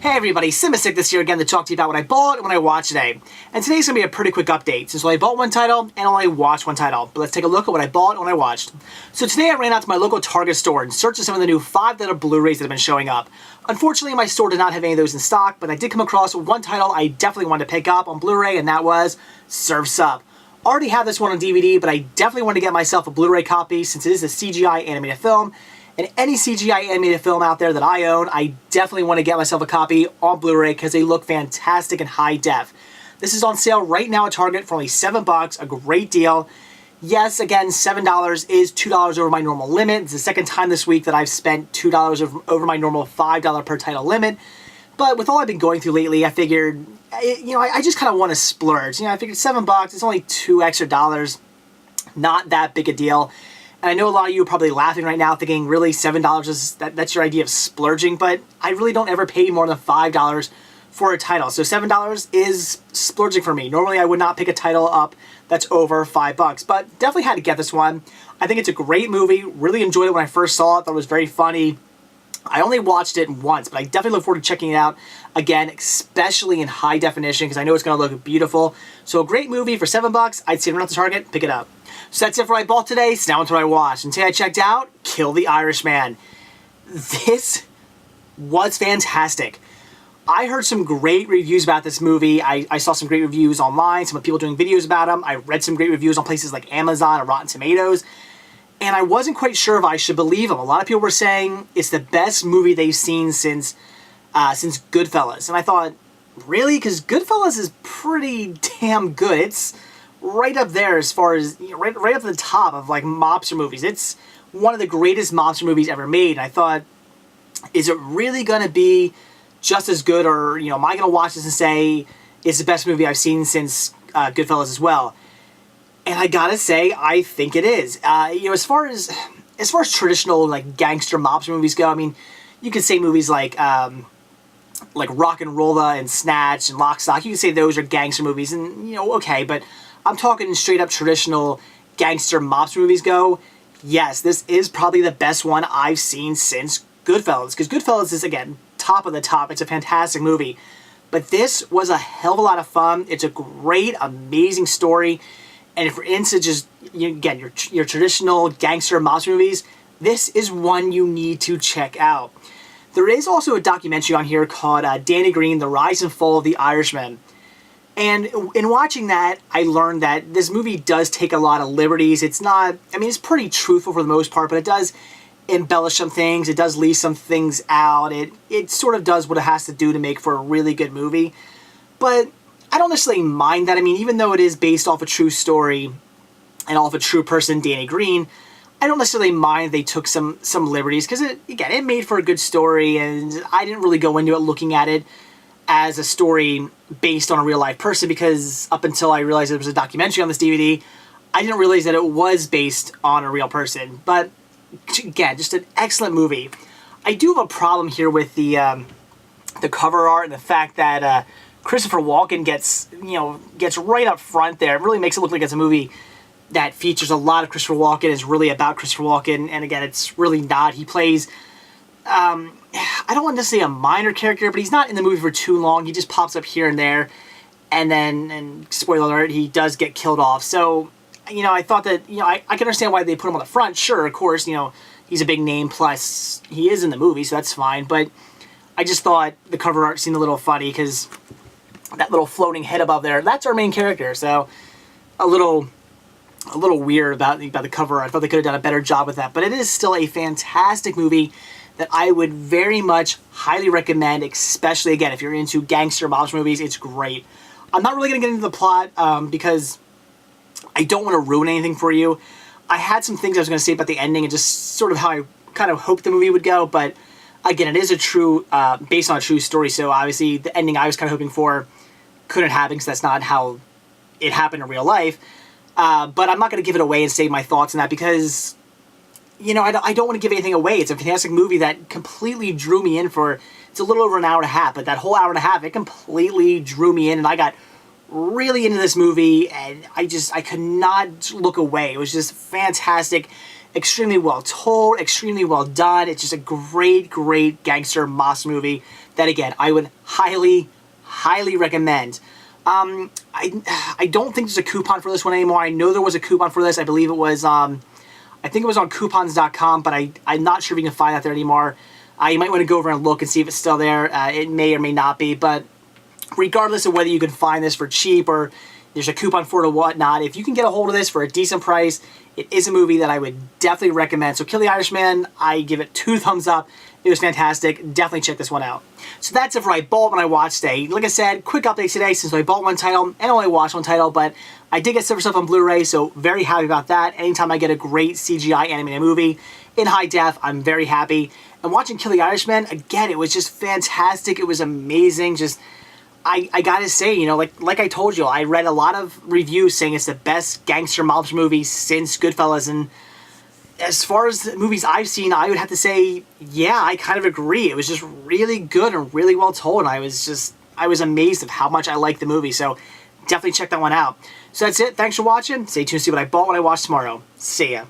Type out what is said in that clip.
Hey everybody, Simasic this year again to talk to you about what I bought and what I watched today. And today's going to be a pretty quick update, since I only bought one title and only watched one title. But let's take a look at what I bought and what I watched. So today I ran out to my local Target store in search of some of the new 5-letter Blu-rays that have been showing up. Unfortunately, my store did not have any of those in stock, but I did come across one title I definitely wanted to pick up on Blu-ray, and that was Surf's Up. Already have this one on DVD, but I definitely want to get myself a Blu-ray copy since it is a CGI animated film. And any CGI animated film out there that I own, I definitely want to get myself a copy on Blu-ray because they look fantastic in high def. This is on sale right now at Target for only $7, a great deal. Yes, again, $7 is $2 over my normal limit. It's the second time this week that I've spent $2 over my normal $5 per title limit. But with all I've been going through lately, I figured, I just kind of want to splurge. I figured $7, it's only $2 extra, not that big a deal. And I know a lot of you are probably laughing right now thinking, really, $7 is that's your idea of splurging, but I really don't ever pay more than $5 for a title. So $7 is splurging for me. Normally I would not pick a title up that's over $5, but definitely had to get this one. I think it's a great movie. Really enjoyed it when I first saw it. Thought it was very funny. I only watched it once, but I definitely look forward to checking it out again, especially in high definition, because I know it's going to look beautiful. So a great movie for $7. I'd say run out to Target, pick it up. So that's it for what I bought today. So now into what I watched. And today I checked out Kill the Irishman. This was fantastic. I heard some great reviews about this movie. I saw some great reviews online, some people doing videos about them. I read some great reviews on places like Amazon and Rotten Tomatoes. And I wasn't quite sure if I should believe them. A lot of people were saying it's the best movie they've seen since Goodfellas. And I thought, really? Because Goodfellas is pretty damn good. It's right up there as far as, right up to the top of like mobster movies. It's one of the greatest mobster movies ever made. And I thought, is it really going to be just as good? Or, am I going to watch this and say it's the best movie I've seen since Goodfellas as well? And I gotta say, I think it is. As far as traditional like gangster mobster movies go, I mean, you could say movies like Rock and Rolla and Snatch and Lock, Stock. You can say those are gangster movies, and okay. But I'm talking straight up traditional gangster mobster movies go. Yes, this is probably the best one I've seen since Goodfellas, because Goodfellas is again top of the top. It's a fantastic movie, but this was a hell of a lot of fun. It's a great, amazing story. And if you're into just, again, your traditional gangster mobster movies, this is one you need to check out. There is also a documentary on here called Danny Green, The Rise and Fall of the Irishman. And in watching that, I learned that this movie does take a lot of liberties. It's not, it's pretty truthful for the most part, but it does embellish some things. It does leave some things out. It sort of does what it has to do to make for a really good movie. But I don't necessarily mind that. Even though it is based off a true story and off a true person, Danny Green, I don't necessarily mind they took some liberties, because it made for a good story, and I didn't really go into it looking at it as a story based on a real life person, because up until I realized there was a documentary on this DVD, I didn't realize that it was based on a real person. But again, just an excellent movie. I do have a problem here with the cover art and the fact that Christopher Walken gets right up front there. It really makes it look like it's a movie that features a lot of Christopher Walken, is really about Christopher Walken, and again, it's really not. He plays, I don't want to say a minor character, but he's not in the movie for too long. He just pops up here and there, and then, and spoiler alert, he does get killed off. So, I thought that, I can understand why they put him on the front. Sure, of course, he's a big name, plus he is in the movie, so that's fine, but I just thought the cover art seemed a little funny, because that little floating head above there, that's our main character. So a little weird about the cover. I thought they could have done a better job with that. But it is still a fantastic movie that I would very much highly recommend, especially, again, if you're into gangster mobster movies. It's great. I'm not really going to get into the plot because I don't want to ruin anything for you. I had some things I was going to say about the ending and just sort of how I kind of hoped the movie would go, but again, it is a true, based on a true story, so obviously the ending I was kind of hoping for couldn't happen, because that's not how it happened in real life. But I'm not going to give it away and say my thoughts on that, because, I don't want to give anything away. It's a fantastic movie that completely drew me in for, it's a little over an hour and a half, but that whole hour and a half, it completely drew me in, and I got really into this movie, and I could not look away. It was just fantastic. Extremely well told, extremely well done. It's just a great, great gangster mobster movie that again, I would highly, highly recommend. I don't think there's a coupon for this one anymore. I know there was a coupon for this. I believe it was, I think it was on coupons.com, but I'm not sure if you can find that there anymore. You might want to go over and look and see if it's still there. It may or may not be, but regardless of whether you can find this for cheap or there's a coupon for it or whatnot, if you can get a hold of this for a decent price, it is a movie that I would definitely recommend. So Kill the Irishman, I give it 2 thumbs up. It was fantastic. Definitely check this one out. So that's it for I bought when I watched today. Like I said, quick update today since I bought one title and only watched one title, but I did get some stuff on Blu-ray, so very happy about that. Anytime I get a great CGI animated movie in high def, I'm very happy. And watching Kill the Irishman, again, it was just fantastic. It was amazing. Just I gotta say, you know, like I told you, I read a lot of reviews saying it's the best gangster mobster movie since Goodfellas, and as far as the movies I've seen, I would have to say, yeah, I kind of agree. It was just really good and really well told, and I was amazed at how much I liked the movie, so definitely check that one out. So that's it. Thanks for watching. Stay tuned to see what I bought when I watch tomorrow. See ya.